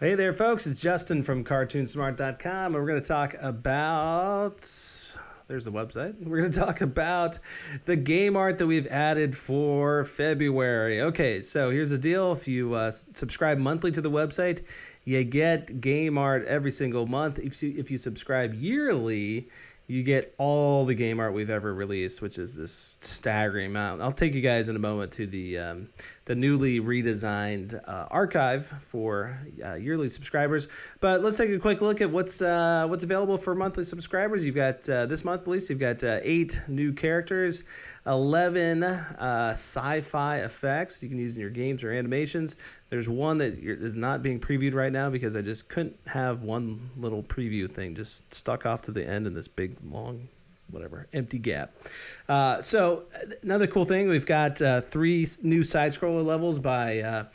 Hey there, folks. It's Justin from cartoonsmart.com, and we're going to talk about. There's the website. We're going to talk about the game art that we've added for February. Okay, so here's the deal. If you subscribe monthly to the website, you get game art every single month. If you subscribe yearly, you get all the game art we've ever released, which is this staggering amount. I'll take you guys in a moment to the newly redesigned archive for yearly subscribers. But let's take a quick look at what's available for monthly subscribers. You've got this month, at least, you've got 8 new characters, 11 sci-fi effects you can use in your games or animations. There's one that is not being previewed right now because I just couldn't have one little preview thing just stuck off to the end in this big, long, whatever, empty gap. So another cool thing, we've got 3 new side-scroller levels by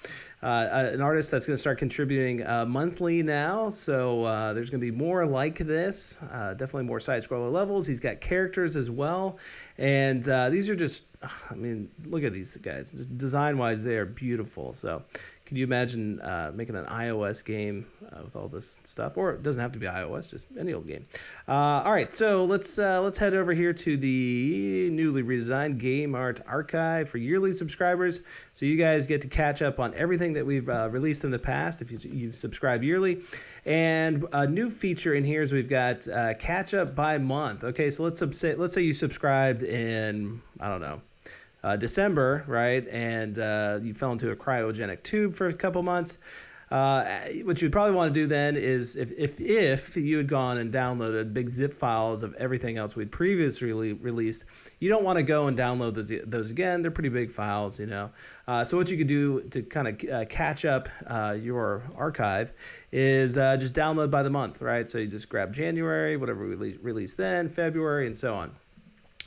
an artist that's going to start contributing monthly now. So there's going to be more like this, definitely more side-scroller levels. He's got characters as well. And these are just, I mean, look at these guys. Just design-wise, they are beautiful. So could you imagine making an iOS game with all this stuff? Or it doesn't have to be iOS, just any old game. All right, so let's head over here to the newly redesigned Game Art Archive for yearly subscribers. So you guys get to catch up on everything that we've released in the past if you subscribe yearly. And a new feature in here is we've got catch up by month. Okay, so let's say you subscribed in, I don't know, December, right? And you fell into a cryogenic tube for a couple months. What you'd probably want to do then is if you had gone and downloaded big zip files of everything else we'd previously released, you don't want to go and download those again. They're pretty big files, you know. So what you could do to kind of catch up your archive is just download by the month, right? So you just grab January, whatever we released then, February, and so on.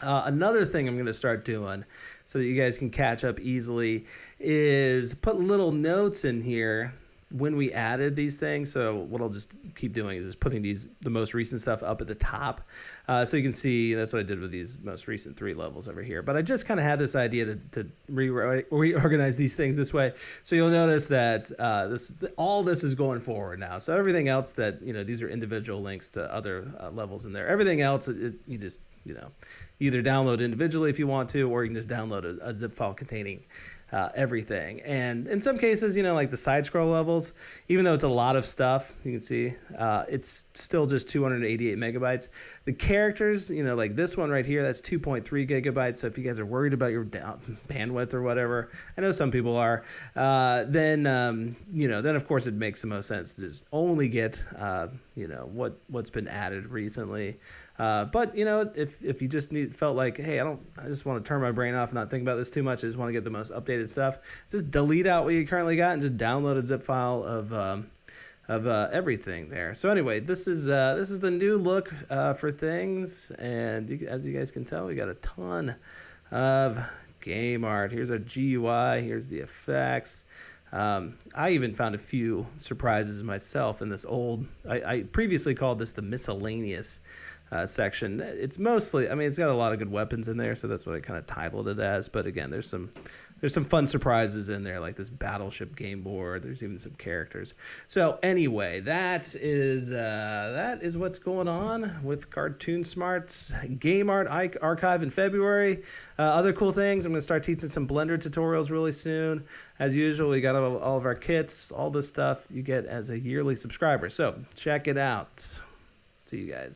Another thing I'm going to start doing so that you guys can catch up easily is put little notes in here when we added these things. So what I'll just keep doing is just putting the most recent stuff up at the top. So you can see that's what I did with these most recent 3 levels over here. But I just kind of had this idea to reorganize these things this way. So you'll notice that all this is going forward now. So everything else that, you know, these are individual links to other levels in there. Everything else, you just, you know, either download individually if you want to, or you can just download a zip file containing everything. And in some cases, you know, like the side scroll levels, even though it's a lot of stuff, you can see it's still just 288 megabytes. The characters, you know, like this one right here, that's 2.3 gigabytes. So if you guys are worried about your bandwidth or whatever, I know some people are, then you know, then of course it makes the most sense to just only get you know, what's been added recently. But you know, if you just felt like, hey, I just want to turn my brain off and not think about this too much, I just want to get the most updated stuff, just delete out what you currently got and just download a zip file of everything there. So anyway, this is the new look for things, and as you guys can tell, we got a ton of game art. Here's our GUI. Here's the effects. I even found a few surprises myself in this old. I previously called this the miscellaneous section. It's mostly, I mean, it's got a lot of good weapons in there, so that's what I kind of titled it as. But again, there's some fun surprises in there, like this battleship game board. There's even some characters. So anyway, that is what's going on with Cartoon Smart's Game Art Archive in February. Other cool things, I'm going to start teaching some Blender tutorials really soon. As usual, we got all of our kits, all this stuff you get as a yearly subscriber. So check it out. See you guys.